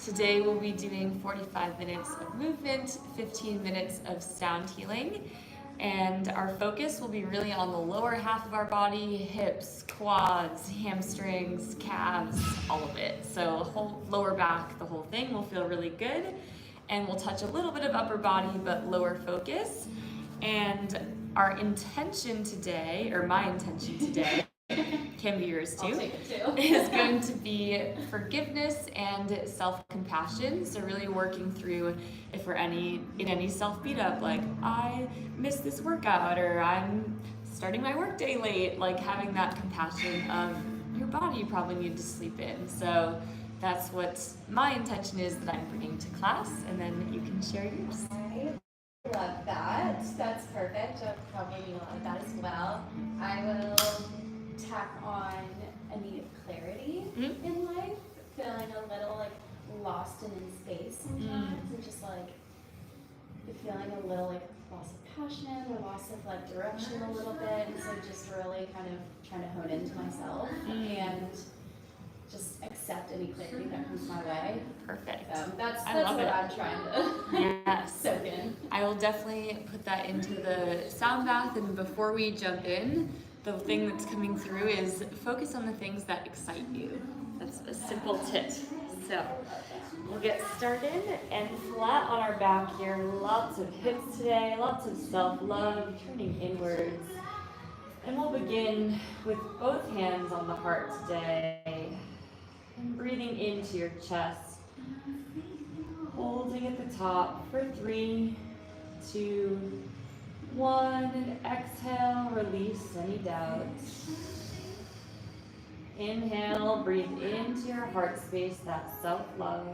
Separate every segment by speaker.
Speaker 1: Today we'll be doing 45 minutes of movement, 15 minutes of sound healing, and our focus will be really on the lower half of our body, hips, quads, hamstrings, calves, all of it. So whole lower back, the whole thing will feel really good, and we'll touch a little bit of upper body, but lower focus. And our intention today, or my intention today, can be yours too, is going to be forgiveness and self-compassion. So really working through if we're in any self-beat up, like I missed this workout or I'm starting my workday late, like having that compassion of your body probably needed to sleep in. So that's what my intention is that I'm bringing to class, and then you can share yours.
Speaker 2: I love that. That's perfect. I'll probably need a lot of that as well. I will tack on a need of clarity in life, feeling a little like lost and in space sometimes, and just like feeling a little like loss of passion or loss of like direction a little bit, and so just really kind of trying to hone into myself and just accept any clarity that comes my way.
Speaker 1: Perfect.
Speaker 2: So that's what I'm trying to soak in.
Speaker 1: I will definitely put that into the sound bath, and before we jump in, the thing that's coming through is focus on the things that excite you. That's a simple tip. So we'll get started and flat on our back here. Lots of hips today, lots of self-love, turning inwards. And we'll begin with both hands on the heart today. And breathing into your chest. Holding at the top for 3, 2, 1, and exhale, release any doubts. Inhale, breathe into your heart space, that self-love.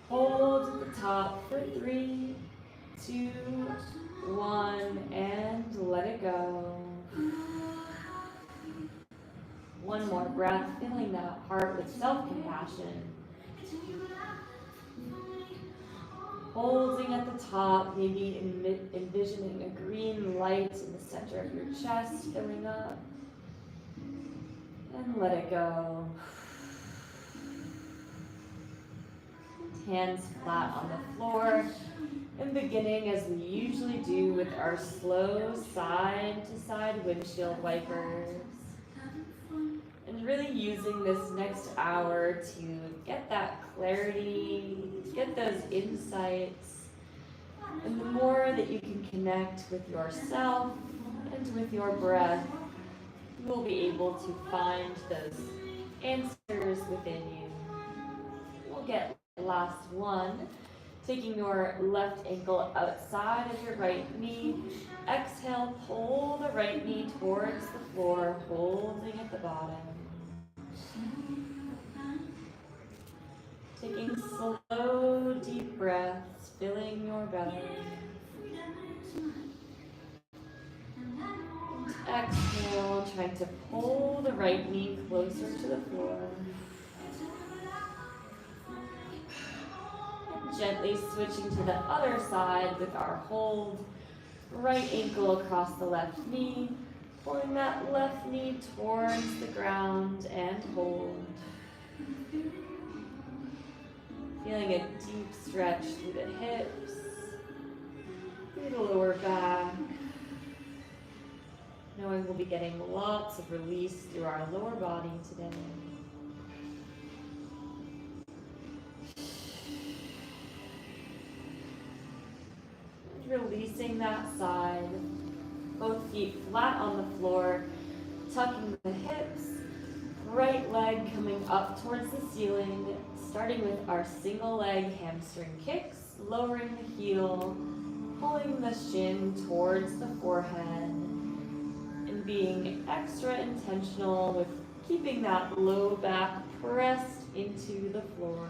Speaker 1: Hold at the top for 3, 2, 1, and let it go. One more breath, filling that heart with self-compassion. Holding at the top, maybe envisioning a green light in the center of your chest, filling up. And let it go. Hands flat on the floor. And beginning as we usually do with our slow side-to-side windshield wipers. And really using this next hour to get that clarity, get those insights. And the more that you can connect with yourself and with your breath, you will be able to find those answers within you. We'll get last one. Taking your left ankle outside of your right knee. Exhale, pull the right knee towards the floor, holding at the bottom. Taking slow, deep breaths, filling your belly. And exhale, trying to pull the right knee closer to the floor. Gently switching to the other side with our hold. Right ankle across the left knee. Pulling that left knee towards the ground and hold. Feeling a deep stretch through the hips, through the lower back. Knowing we'll be getting lots of release through our lower body today. Releasing that side, both feet flat on the floor, tucking the hips, right leg coming up towards the ceiling, starting with our single leg hamstring kicks, lowering the heel, pulling the shin towards the forehead, and being extra intentional with keeping that low back pressed into the floor.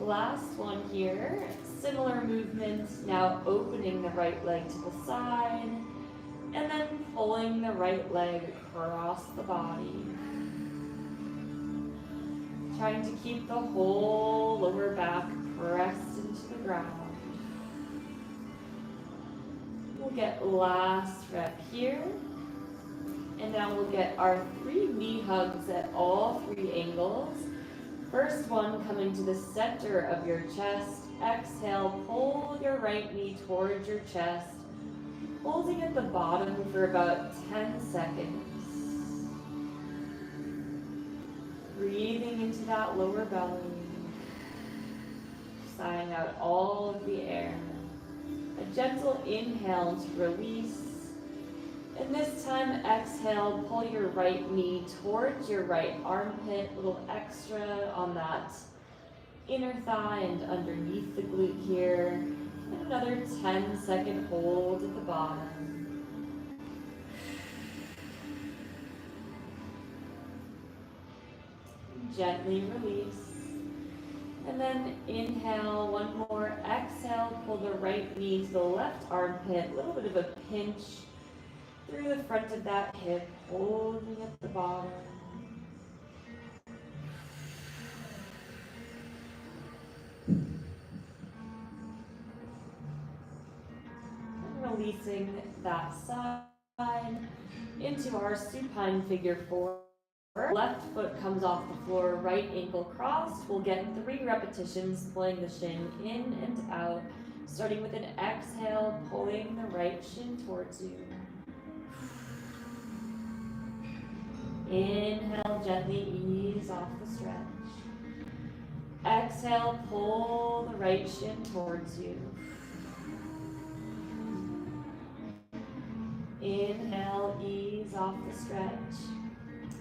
Speaker 1: Last one here, similar movement, now opening the right leg to the side, and then pulling the right leg across the body. Trying to keep the whole lower back pressed into the ground. We'll get last rep here, and And now we'll get our 3 knee hugs at all 3 angles. First one coming to the center of your chest. Exhale, pull your right knee towards your chest, holding at the bottom for about 10 seconds. Breathing into that lower belly, sighing out all of the air. A gentle inhale to release. And this time, exhale, pull your right knee towards your right armpit, a little extra on that inner thigh and underneath the glute here. And another 10-second hold at the bottom. Gently release. And then inhale, one more. Exhale, pull the right knee to the left armpit, a little bit of a pinch through the front of that hip, holding at the bottom. And releasing that side into our supine figure 4. Left foot comes off the floor, right ankle crossed. We'll get 3 repetitions, pulling the shin in and out, starting with an exhale, pulling the right shin towards you. Inhale, gently ease off the stretch. Exhale, pull the right shin towards you. Inhale, ease off the stretch.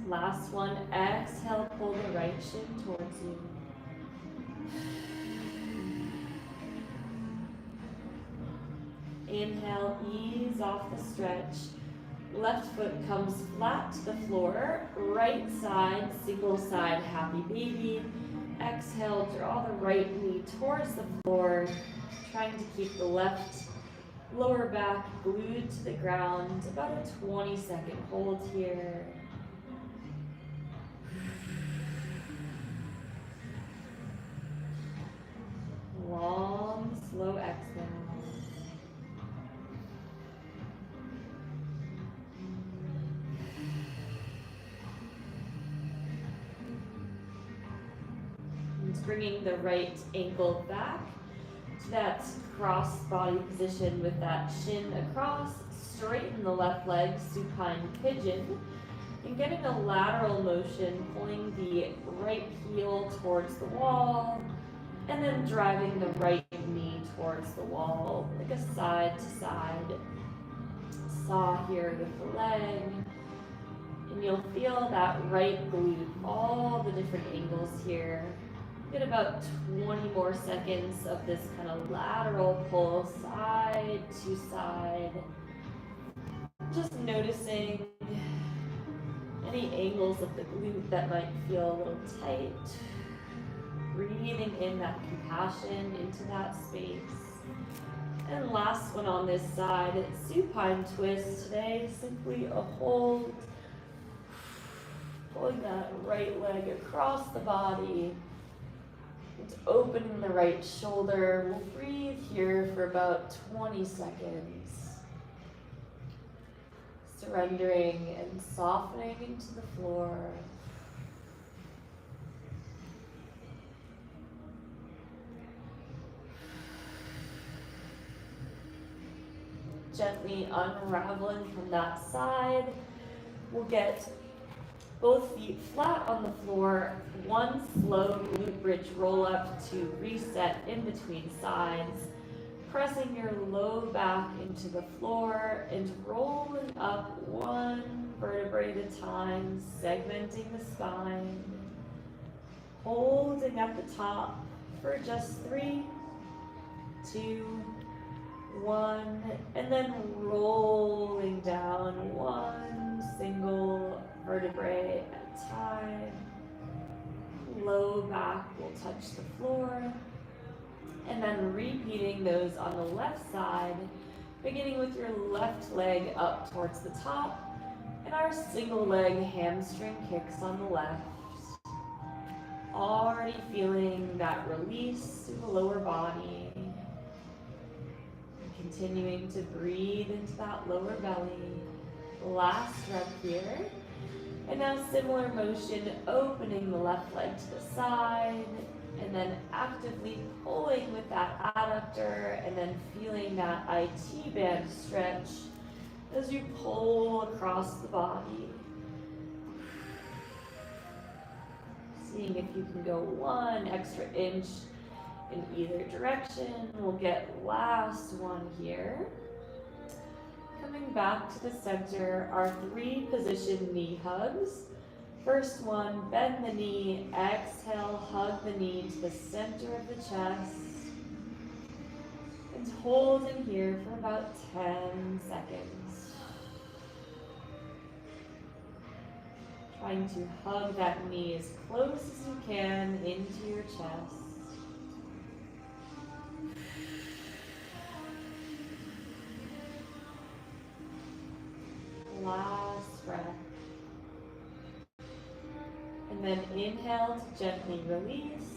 Speaker 1: Last one, exhale, pull the right shin towards you. Inhale, ease off the stretch. Left foot comes flat to the floor. Right side, single side, happy baby. Exhale, draw the right knee towards the floor, trying to keep the left lower back glued to the ground. About a 20-second hold here. Long, slow exhale. And bringing the right ankle back to that cross body position with that shin across. Straighten the left leg, supine pigeon. And getting a lateral motion, pulling the right heel towards the wall. And then driving the right knee towards the wall, like a side to side saw here with the leg. And you'll feel that right glute, all the different angles here. Get about 20 more seconds of this kind of lateral pull, side to side. Just noticing any angles of the glute that might feel a little tight. Breathing in that compassion into that space. And last one on this side, supine twist today, simply a hold. Pulling that right leg across the body. And opening the right shoulder. We'll breathe here for about 20 seconds. Surrendering and softening into the floor. Gently unraveling from that side. We'll get both feet flat on the floor. One slow glute bridge roll up to reset in between sides. Pressing your low back into the floor and rolling up one vertebrae at a time, segmenting the spine. Holding at the top for just 3, 2, 1, and then rolling down one single vertebrae at a time. Low back will touch the floor. And then repeating those on the left side, beginning with your left leg up towards the top, and our single leg hamstring kicks on the left. Already feeling that release to the lower body. Continuing to breathe into that lower belly. Last rep here. And now similar motion, opening the left leg to the side, and then actively pulling with that adductor, and then feeling that IT band stretch as you pull across the body. Seeing if you can go 1 extra inch in either direction. We'll get last one here. Coming back to the center, our 3 position knee hugs. First one, bend the knee, exhale, hug the knee to the center of the chest. And hold in here for about 10 seconds. Trying to hug that knee as close as you can into your chest. Last breath. And then inhale to gently release.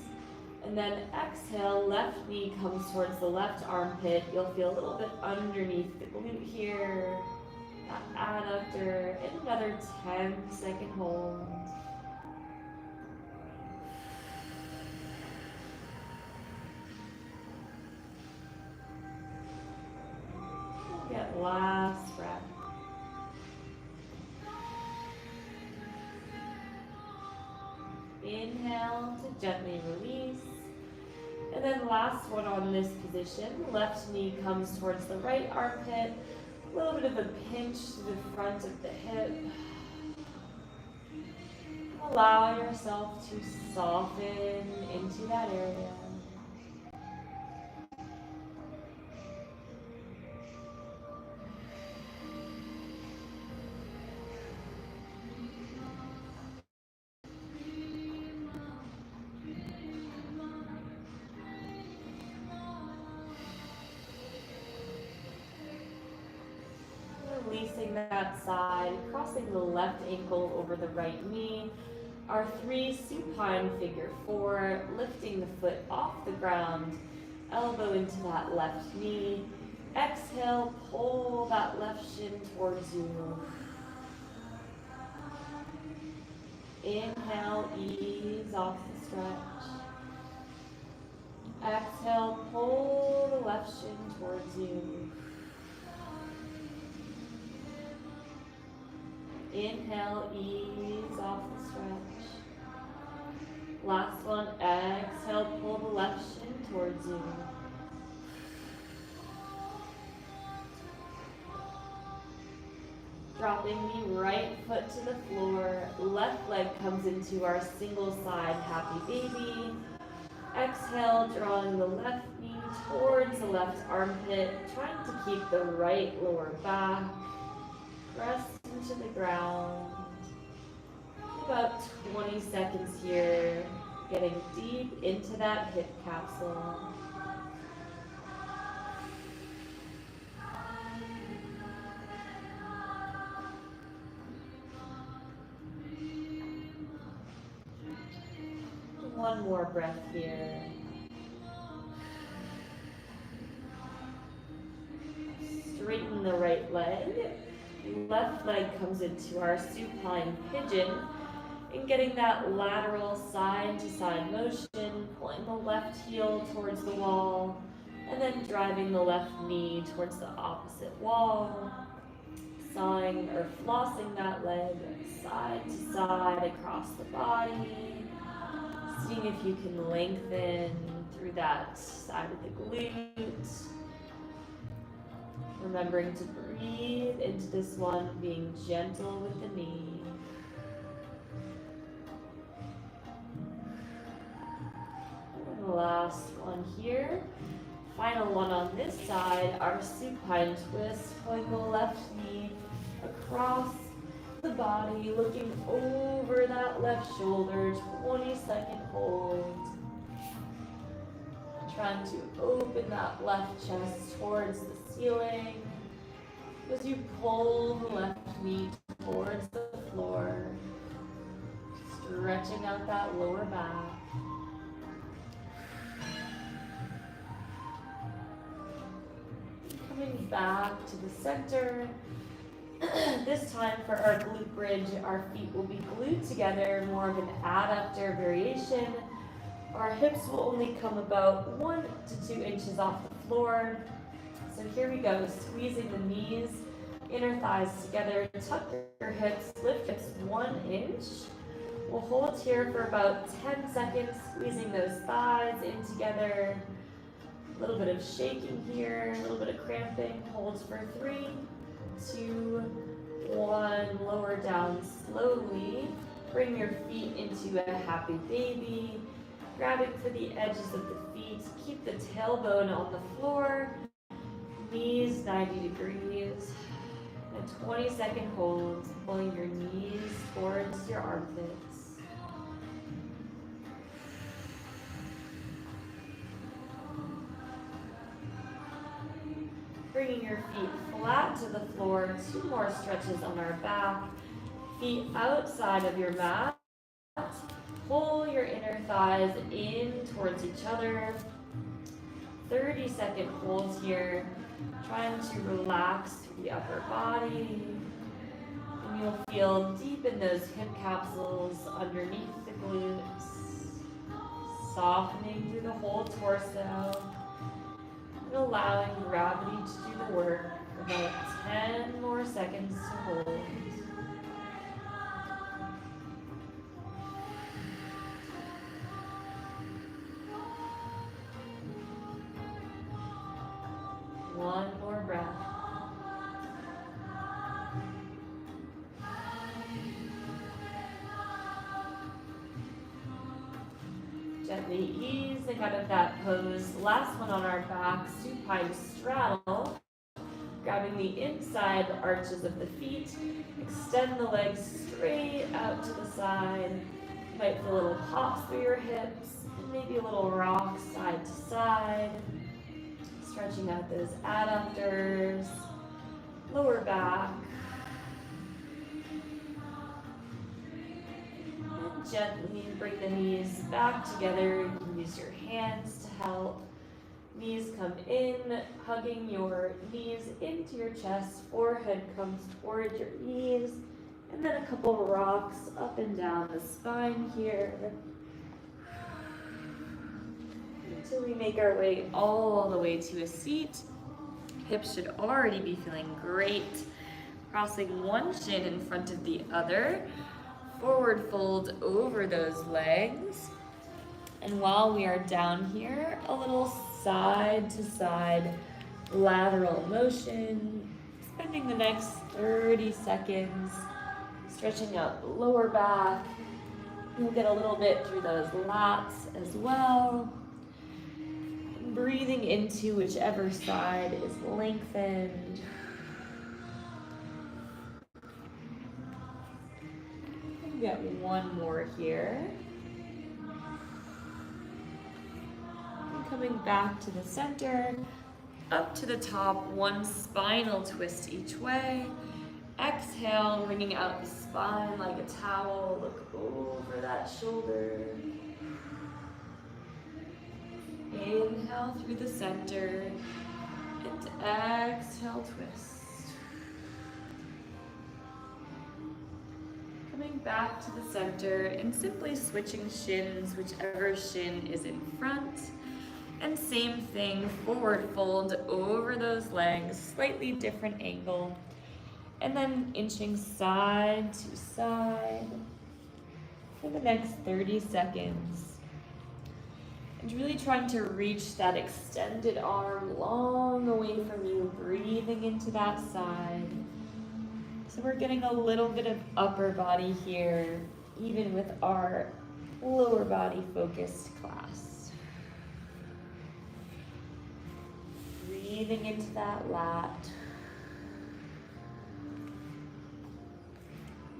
Speaker 1: And then exhale, left knee comes towards the left armpit. You'll feel a little bit underneath the glute here. That adductor. And another 10-second hold. Get last breath. Inhale to gently release. And then last one on this position. Left knee comes towards the right armpit. A little bit of a pinch to the front of the hip. Allow yourself to soften into that area. Releasing that side, crossing the left ankle over the right knee. Our 3 supine figure 4, lifting the foot off the ground, elbow into that left knee. Exhale, pull that left shin towards you. Inhale, ease off the stretch. Exhale, pull the left shin towards you. Inhale, ease off the stretch. Last one, exhale, pull the left shin towards you. Dropping the right foot to the floor, left leg comes into our single side happy baby. Exhale, drawing the left knee towards the left armpit, trying to keep the right lower back. Press into the ground. About 20 seconds here, getting deep into that hip capsule. One more breath here. Straighten the right leg. Left leg comes into our supine pigeon, and getting that lateral side to side motion, pulling the left heel towards the wall, and then driving the left knee towards the opposite wall, sawing or flossing that leg side to side across the body, seeing if you can lengthen through that side of the glute. Remembering to breathe into this one, being gentle with the knee. And the last one here. Final one on this side, our supine twist, pulling the left knee across the body, looking over that left shoulder, 20-second hold. Trying to open that left chest towards the ceiling as you pull the left knee towards the floor, stretching out that lower back. Coming back to the center,
Speaker 3: This time for our glute bridge, our feet will be glued together, more of an adductor variation. Our hips will only come about 1 to 2 inches off the floor. So here we go, squeezing the knees, inner thighs together, tuck your hips, lift hips 1 inch. We'll hold here for about 10 seconds, squeezing those thighs in together. A little bit of shaking here, a little bit of cramping. Hold for 3, 2, 1. Lower down slowly. Bring your feet into a happy baby. Grabbing for the edges of the feet. Keep the tailbone on the floor. Knees 90 degrees. A 20-second hold, pulling your knees towards your armpits. Bringing your feet flat to the floor, 2 more stretches on our back. Feet outside of your mat. Pull your inner thighs in towards each other. 30-second hold here. Trying to relax through the upper body. And you'll feel deep in those hip capsules underneath the glutes. Softening through the whole torso. And allowing gravity to do the work. About 10 more seconds to hold. One more breath. Gently easing out of that pose. Last one on our back, supine straddle. Grabbing the inside arches of the feet. Extend the legs straight out to the side. You might feel little pops through your hips. And maybe a little rock side to side. Stretching out those adductors, lower back. And gently bring the knees back together. You can use your hands to help. Knees come in, hugging your knees into your chest. Forehead comes toward your ears. And then a couple of rocks up and down the spine here. Until we make our way all the way to a seat. Hips should already be feeling great. Crossing one shin in front of the other. Forward fold over those legs. And while we are down here, a little side to side lateral motion. Spending the next 30 seconds stretching out the lower back. You'll get a little bit through those lats as well. Breathing into whichever side is lengthened. We got one more here. And coming back to the center, up to the top, one spinal twist each way. Exhale, wringing out the spine like a towel. Look over that shoulder. Inhale through the center, and exhale, twist. Coming back to the center and simply switching shins, whichever shin is in front. And same thing, forward fold over those legs, slightly different angle. And then inching side to side for the next 30 seconds. And really trying to reach that extended arm long away from you, breathing into that side. So we're getting a little bit of upper body here, even with our lower body focused class. Breathing into that lat.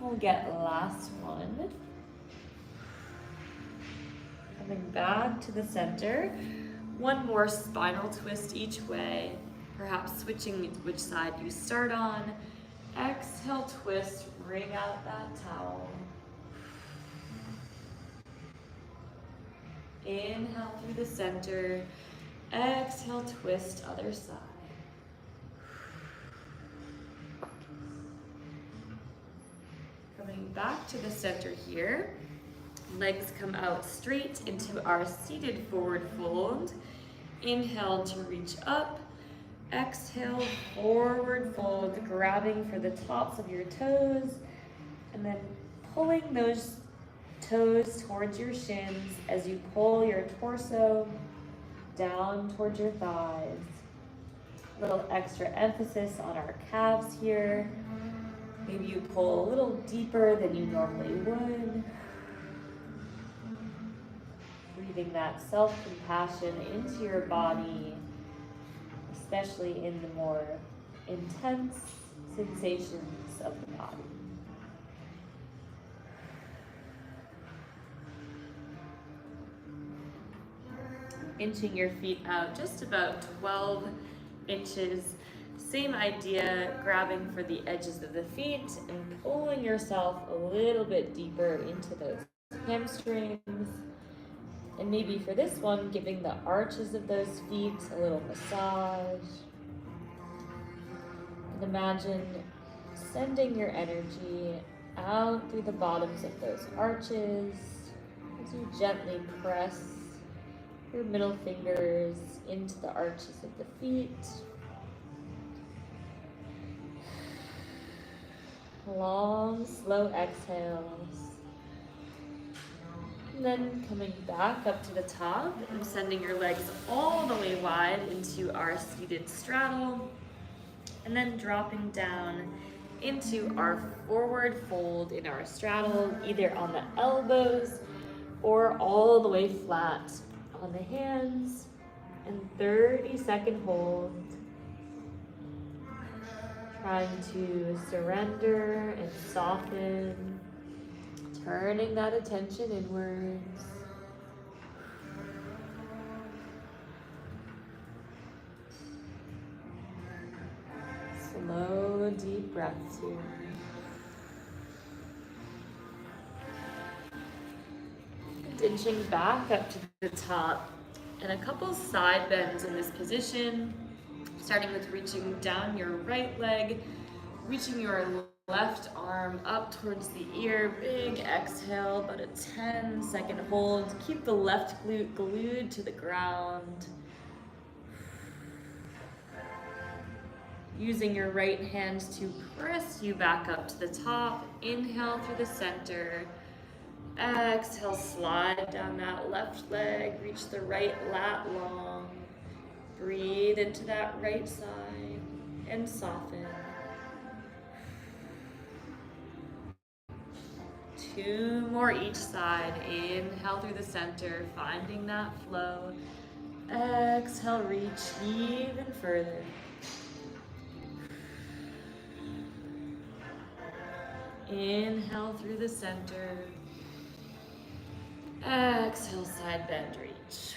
Speaker 3: We'll get last one. Coming back to the center. One more spinal twist each way, perhaps switching which side you start on. Exhale, twist, wring out that towel. Inhale through the center. Exhale, twist, other side.
Speaker 1: coming back to the center here. Legs come out straight into our seated forward fold. Inhale to reach up. Exhale, forward fold, grabbing for the tops of your toes, and then pulling those toes towards your shins as you pull your torso down towards your thighs. A little extra emphasis on our calves here. Maybe you pull a little deeper than you normally would. Breathing that self-compassion into your body, especially in the more intense sensations of the body. Inching your feet out just about 12 inches. Same idea, grabbing for the edges of the feet and pulling yourself a little bit deeper into those hamstrings. And maybe for this one, giving the arches of those feet a little massage. And imagine sending your energy out through the bottoms of those arches as you gently press your middle fingers into the arches of the feet. Long, slow exhales. And then coming back up to the top and sending your legs all the way wide into our seated straddle. And then dropping down into our forward fold in our straddle, either on the elbows or all the way flat on the hands. And 30-second hold. Trying to surrender and soften. Turning that attention inwards. Slow, deep breaths here. And inching back up to the top. And a couple side bends in this position. Starting with reaching down your right leg, reaching your left arm up towards the ear, big exhale, about a 10-second hold. Keep the left glute glued to the ground. Using your right hand to press you back up to the top. Inhale through the center. Exhale, slide down that left leg, reach the right lat long. Breathe into that right side and soften. 2 more each side. Inhale through the center, finding that flow. Exhale, reach even further. Inhale through the center. Exhale, side bend, reach.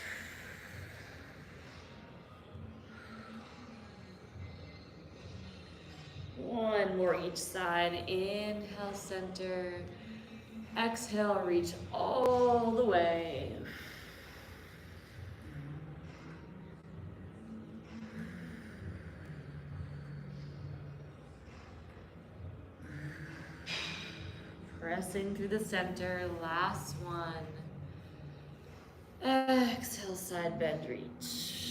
Speaker 1: One more each side. Inhale, center. Exhale, reach all the way. Pressing through the center. Last one. Exhale, side bend, reach.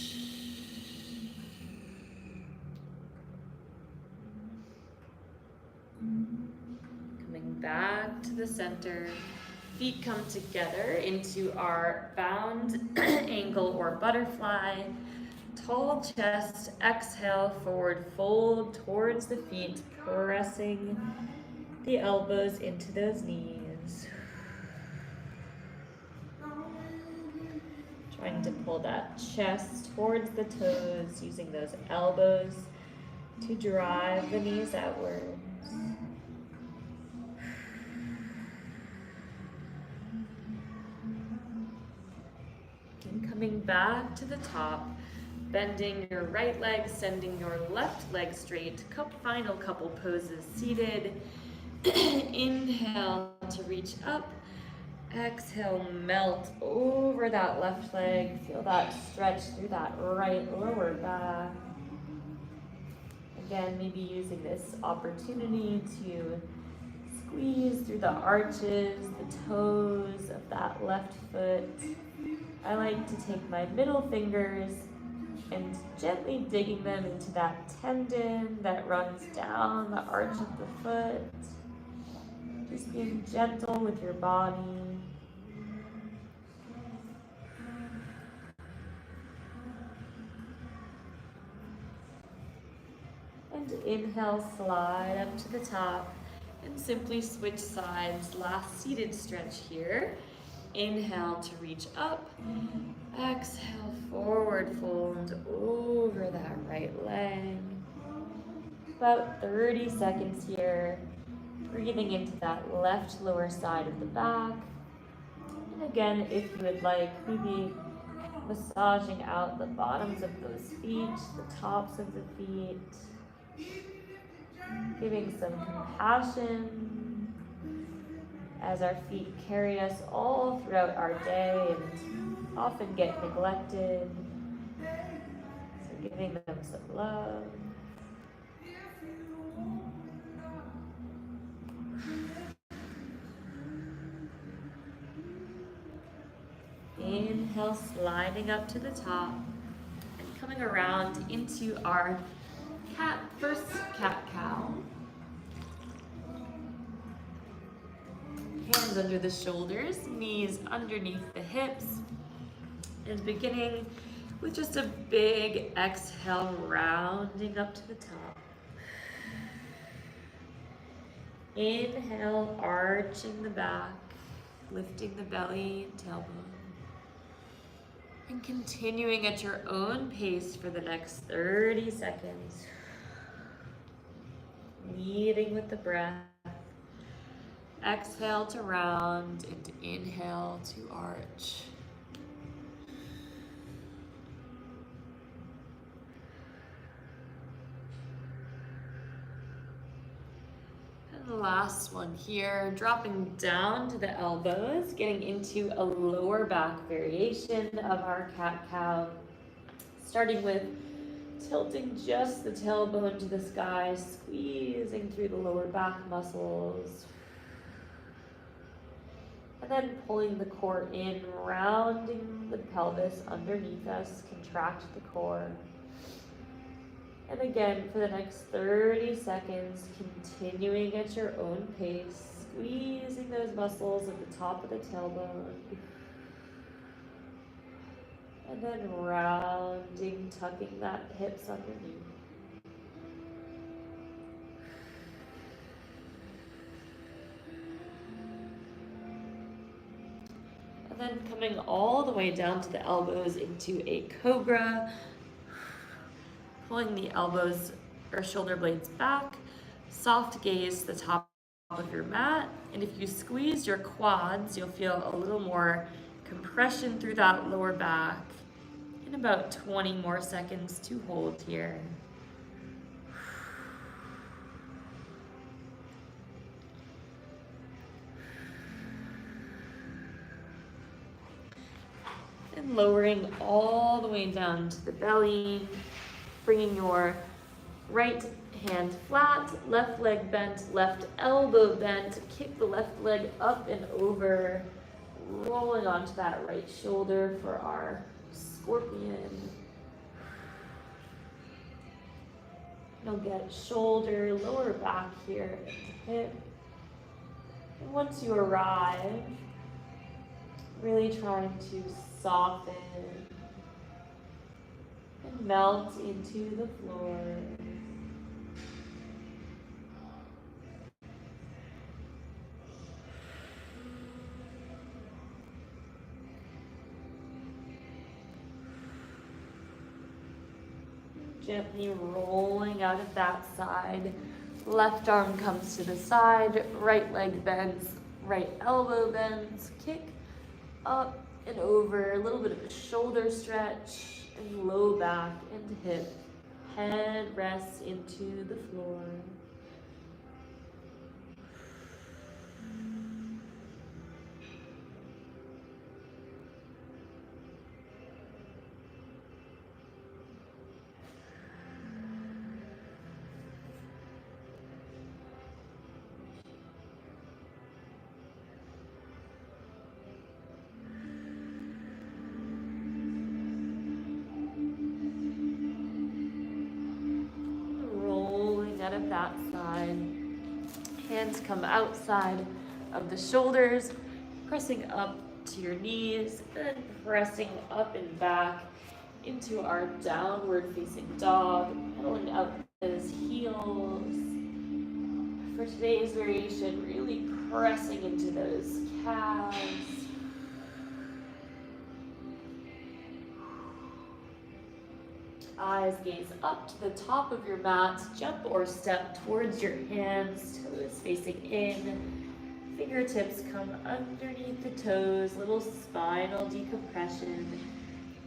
Speaker 1: Coming back to the center. Feet come together into our bound angle or butterfly. Tall chest, exhale, forward fold towards the feet, pressing the elbows into those knees. Trying to pull that chest towards the toes, using those elbows to drive the knees outwards. And coming back to the top, bending your right leg, sending your left leg straight. Final couple poses seated. Inhale to reach up. Exhale, melt over that left leg. Feel that stretch through that right lower back. Again, maybe using this opportunity to
Speaker 3: Squeeze through the arches, the toes of that left foot. I like to take my middle fingers and gently digging them into that tendon that runs down the arch of the foot. Just being gentle with your body. And inhale, slide up to the top and simply switch sides. Last seated stretch here. Inhale to reach up. Exhale, forward fold over that right leg. About 30 seconds here. Breathing into that left lower side of the back. And again, if you would like, maybe massaging out the bottoms of those feet, the tops of the feet. Giving some compassion as our feet carry us all throughout our day and often get neglected. So giving them some love. Inhale, sliding up to the top and coming around into our first cat-cow. Hands under the shoulders, knees underneath the hips, and beginning with just a big exhale, rounding up to the top. Inhale, arching the back, lifting the belly and tailbone. And continuing at your own pace for the next 30 seconds. Leading with the breath. Exhale to round and inhale to arch. And the last one here, dropping down to the elbows, getting into a lower back variation of our cat-cow. Starting with tilting just the tailbone to the sky, squeezing through the lower back muscles. And then pulling the core in, rounding the pelvis underneath us, contract the core. And again, for the next 30 seconds, continuing at your own pace, squeezing those muscles at the top of the tailbone. And then rounding, tucking that hips underneath. And then coming all the way down to the elbows into a cobra. Pulling the elbows or shoulder blades back. Soft gaze to the top of your mat. And if you squeeze your quads, you'll feel a little more compression through that lower back. And about 20 more seconds to hold here. And lowering all the way down to the belly, bringing your right hand flat, left leg bent, left elbow bent, kick the left leg up and over, rolling onto that right shoulder for our scorpion. You'll get shoulder, lower back here, hip. And once you arrive, really trying to soften and melt into the floor. Gently rolling out of that side. Left arm comes to the side, right leg bends, right elbow bends, kick up and over, a little bit of a shoulder stretch, and low back and hip. Head rests into the floor.
Speaker 1: of that side. Hands come outside of the shoulders, pressing up to your knees and pressing up and back into our downward facing dog, pedaling up those heels. For today's variation, really pressing into those calves. Eyes gaze up to the top of your mat, jump or step towards your hands, toes facing in, fingertips come underneath the toes, little spinal decompression.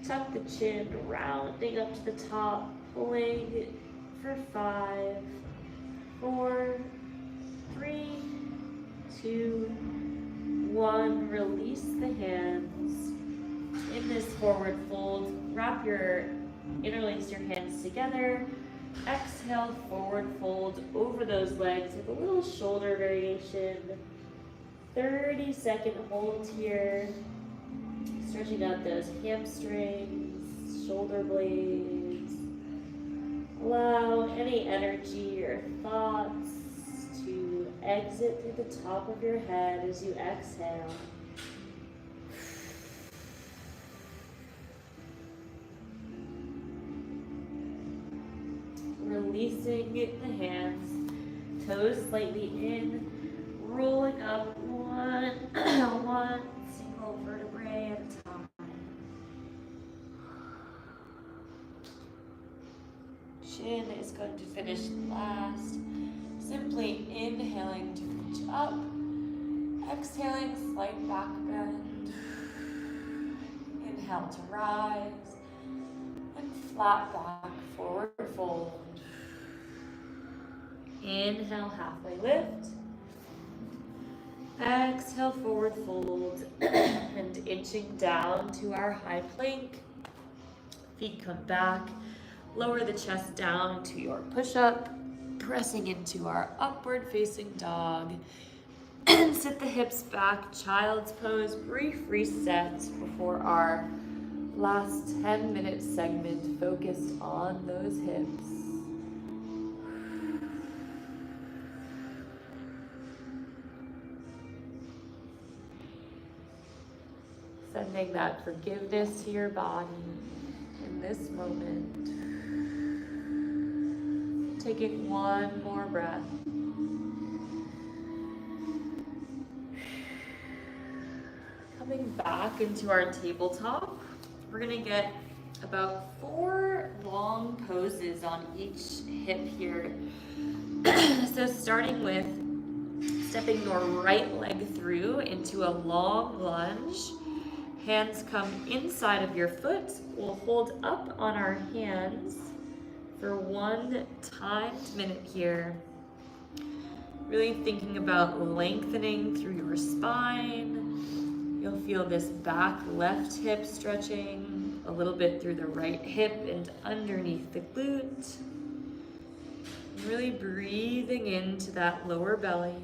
Speaker 1: Tuck the chin, rounding up to the top, pulling for 5, 4, 3, 2, 1. Release the hands. In this forward fold, interlace your hands together. Exhale, forward fold over those legs with a little shoulder variation. 30-second hold here. Stretching out those hamstrings, shoulder blades. Allow any energy or thoughts to exit through the top of your head as you exhale. Releasing the hands, toes slightly in, rolling up one single vertebrae at a time. Chin is going to finish last. Simply inhaling to reach up, exhaling, slight back bend. Inhale to rise, and flat back, forward fold. Inhale, halfway lift. Exhale, forward fold, and inching down to our high plank. Feet come back. Lower the chest down to your push-up, pressing into our upward facing dog. And sit the hips back, child's pose, brief reset before our last 10-minute segment focused on those hips. Sending that forgiveness to your body in this moment. Taking one more breath. Coming back into our tabletop, we're gonna get about 4 long poses on each hip here. So starting with stepping your right leg through into a long lunge. Hands come inside of your foot. We'll hold up on our hands for 1 timed minute here. Really thinking about lengthening through your spine. You'll feel this back left hip stretching a little bit through the right hip and underneath the glute. Really breathing into that lower belly.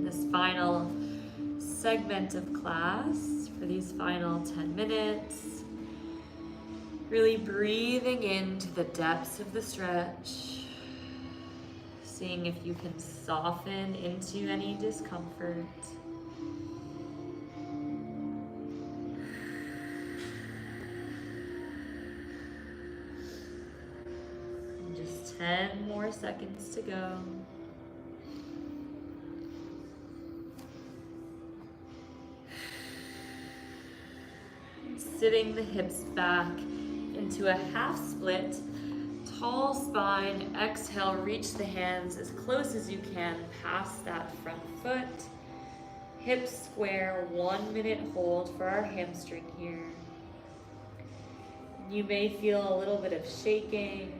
Speaker 1: This final segment of class for these final 10 minutes. Really breathing into the depths of the stretch. Seeing if you can soften into any discomfort. And just 10 more seconds to go. Sitting the hips back into a half split, tall spine. Exhale, reach the hands as close as you can past that front foot. Hips square, 1 minute hold for our hamstring here. You may feel a little bit of shaking.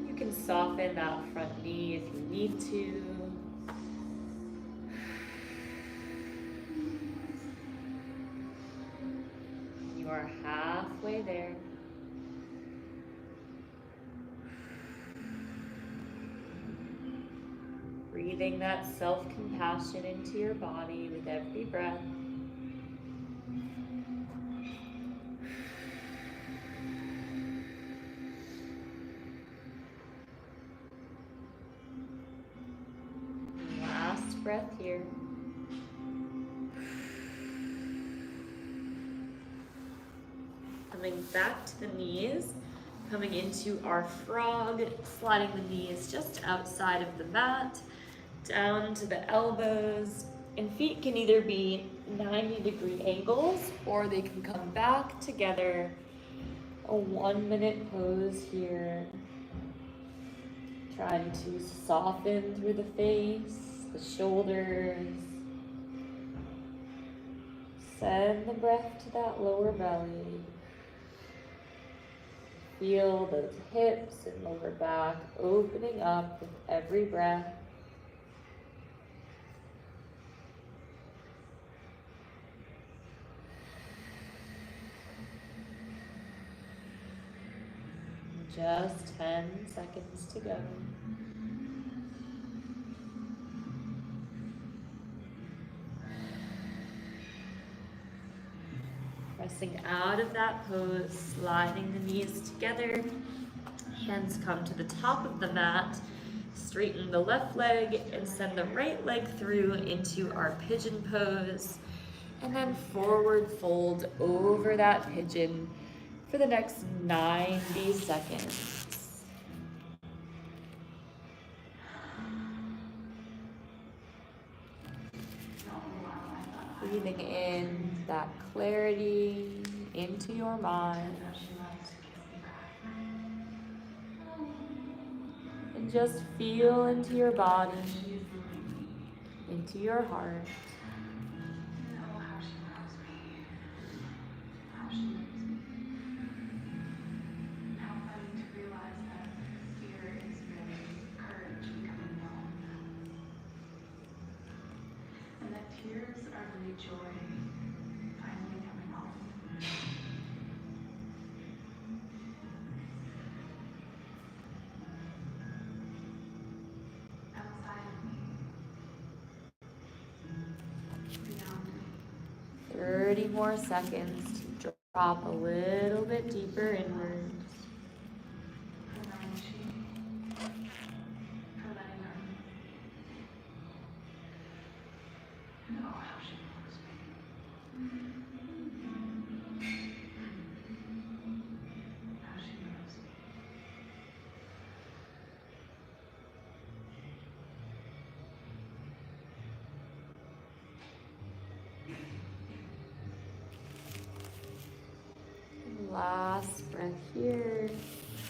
Speaker 1: You can soften that front knee if you need to. You are halfway there. Breathing that self-compassion into your body with every breath. breath here. Coming back to the knees, coming into our frog, sliding the knees just outside of the mat, down to the elbows, and feet can either be 90-degree angles or they can come back together. A 1-minute pose here. Trying to soften through the face, the shoulders. Send the breath to that lower belly. Feel those hips and lower back opening up with every breath. Just 10 seconds to go. Pressing out of that pose, sliding the knees together. Hands come to the top of the mat. Straighten the left leg and send the right leg through into our pigeon pose. And then forward fold over that pigeon for the next 90 seconds. Breathing in that clarity into your mind. And just feel into your body, into your heart. More seconds to drop a little bit deeper inwards. Last breath here,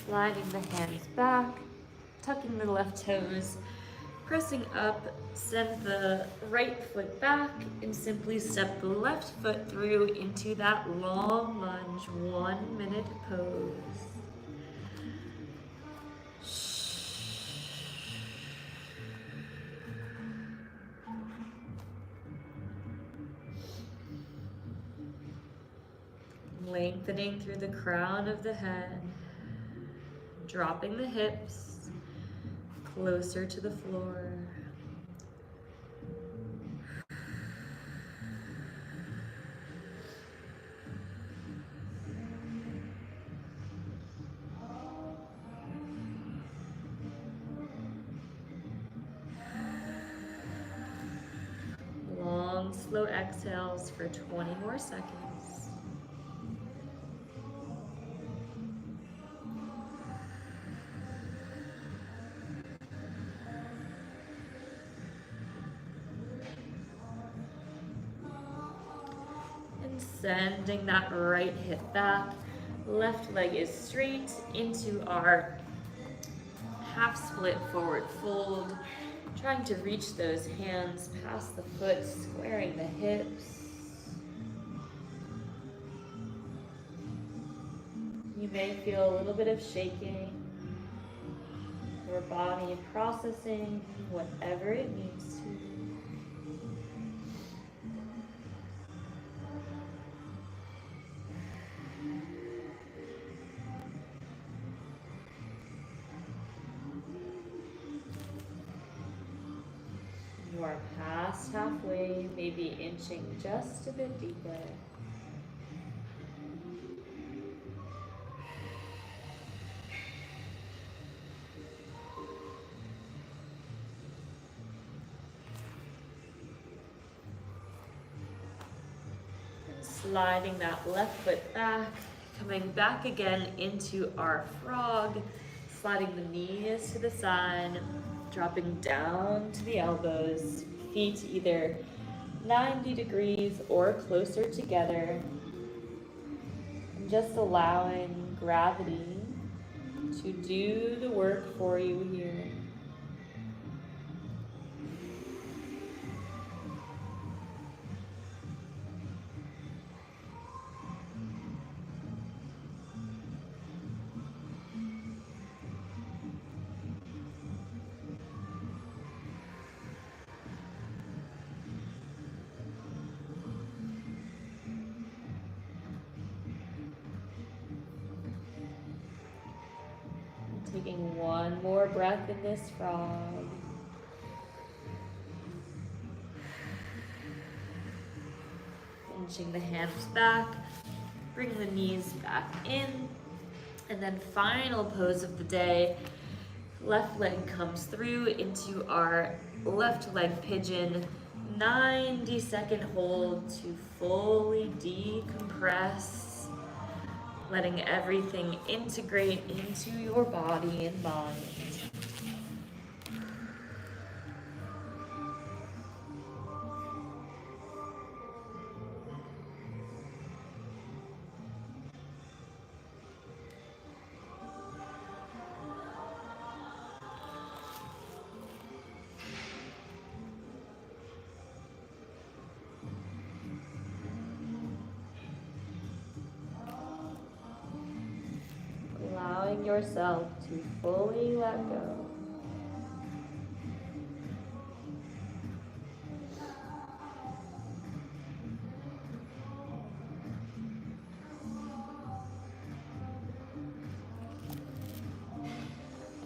Speaker 1: sliding the hands back, tucking the left toes, pressing up, send the right foot back, and simply step the left foot through into that long lunge 1-minute pose. Lengthening through the crown of the head, dropping the hips closer to the floor. Long, slow exhales for 20 more seconds. Sending that right hip back, left leg is straight into our half split forward fold, trying to reach those hands past the foot, squaring the hips. You may feel a little bit of shaking, your body processing whatever it needs to. You are past halfway, maybe inching just a bit deeper.
Speaker 3: Sliding that left foot back, coming back again into our frog, sliding the knees to the side, dropping down to the elbows, feet either 90 degrees or closer together, and just allowing gravity to do the work for you here. Taking one more breath in this frog. Inching the hands back, bring the knees back in, and then final pose of the day. Left leg comes through into our left leg pigeon. 90-second hold to fully decompress. Letting everything integrate into your body and mind. Allowing yourself to fully let go.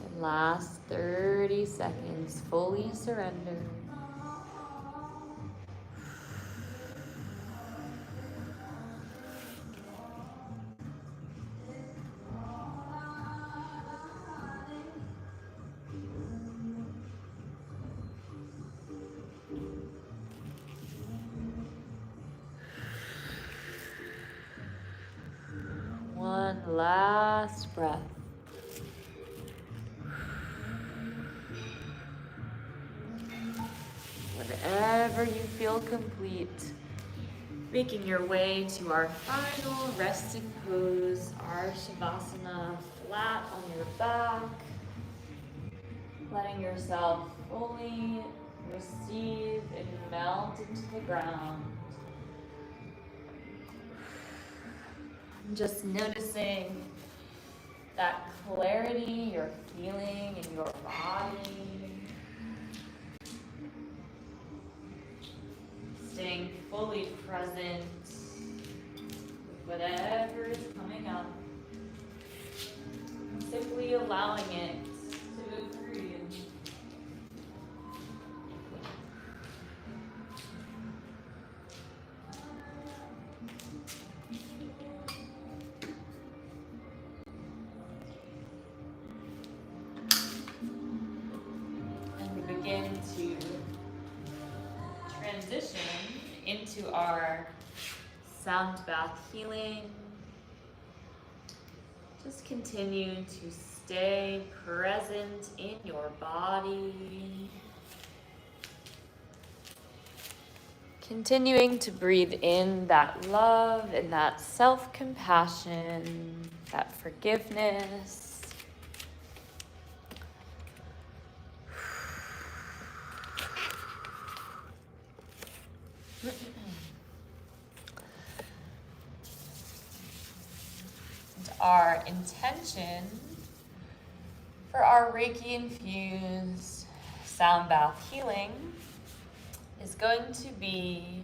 Speaker 3: And last 30 seconds, fully surrender. One last breath. Whenever you feel complete, making your way to our final resting pose, our Shavasana, flat on your back, letting yourself fully receive and melt into the ground. Just noticing that clarity you're feeling in your body. Staying fully present with whatever is coming up. Simply allowing it to move through you. Begin to transition into our sound bath healing. Just continue to stay present in your body. Continuing to breathe in that love and that self-compassion, that forgiveness. And our intention for our Reiki infused sound bath healing is going to be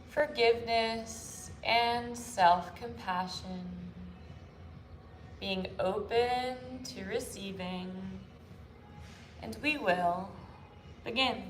Speaker 3: forgiveness and self-compassion, being open to receiving, and we will begin.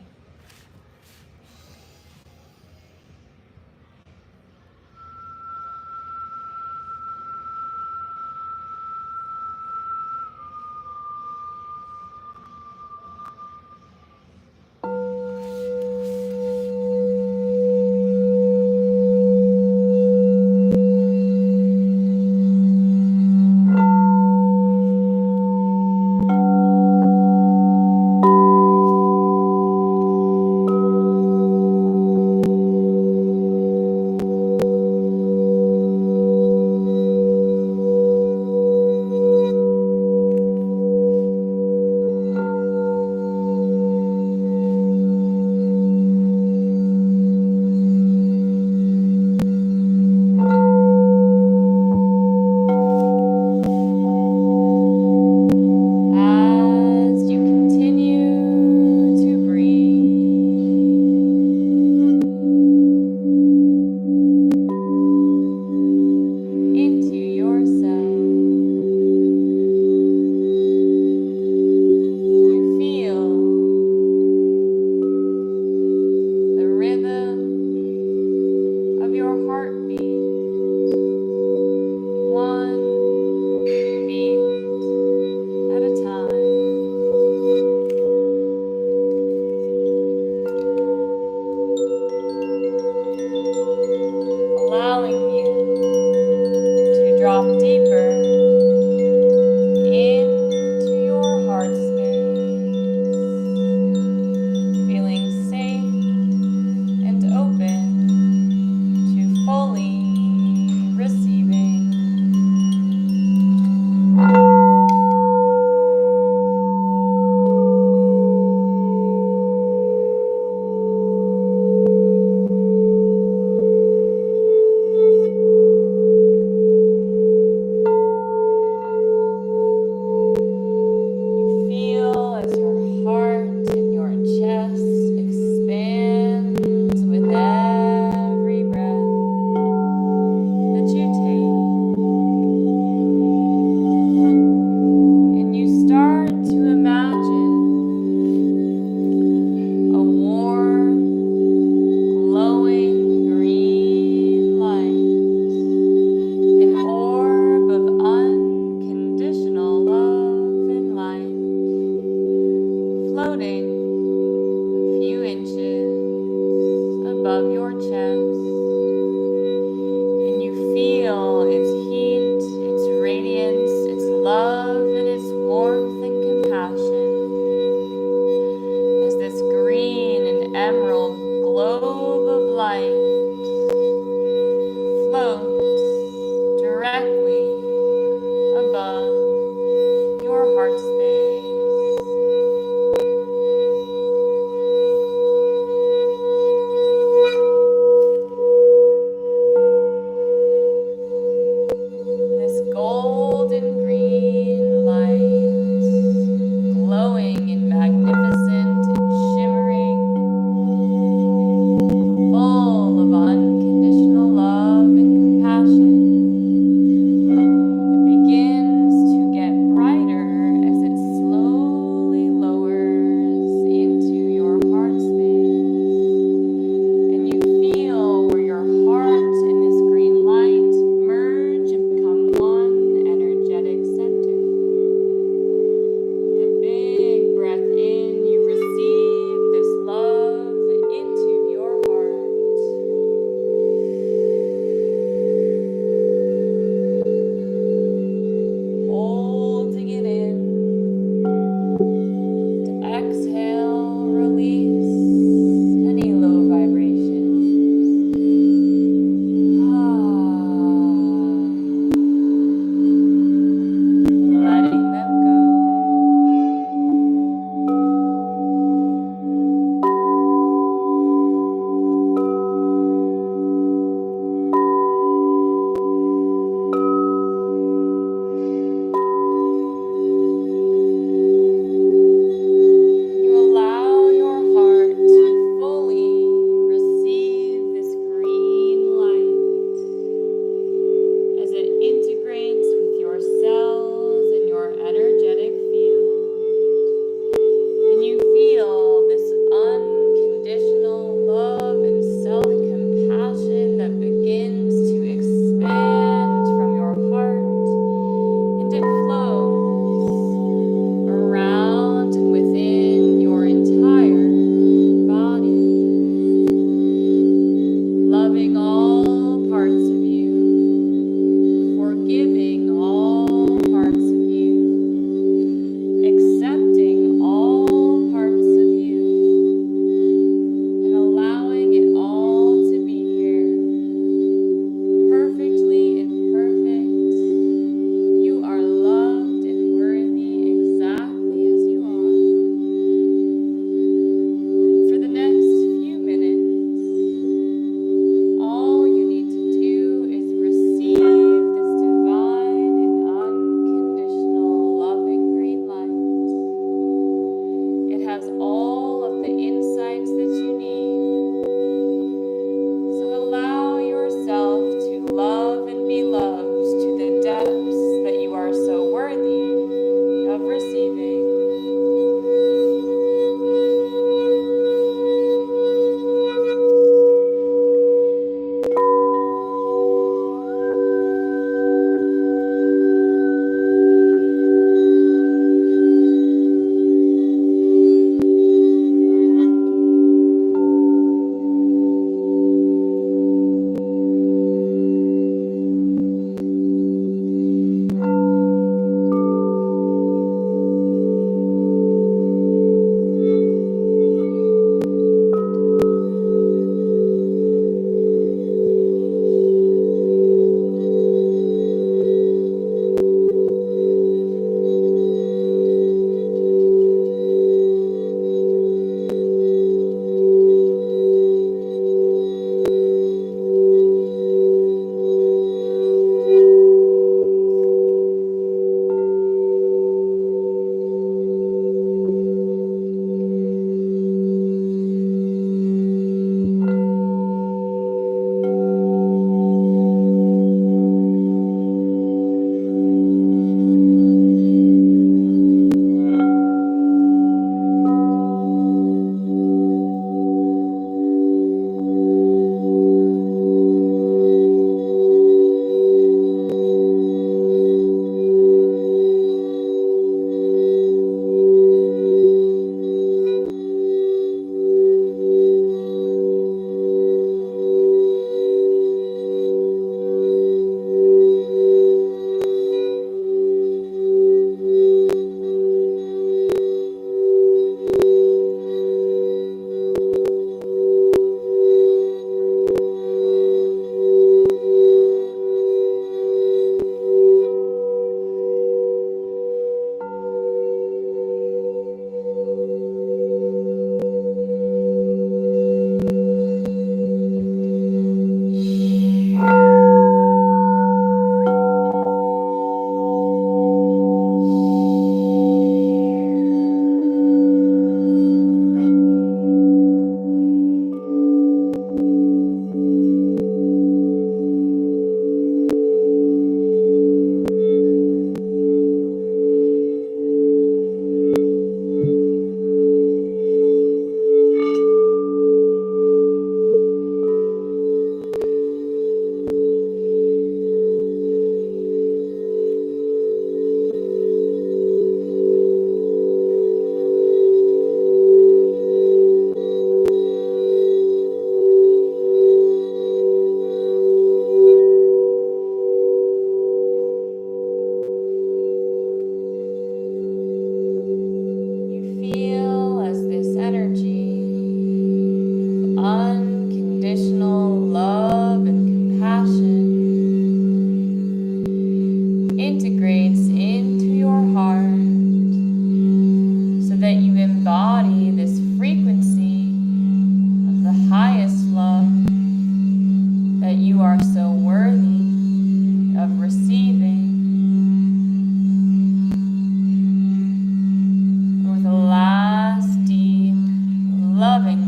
Speaker 1: loving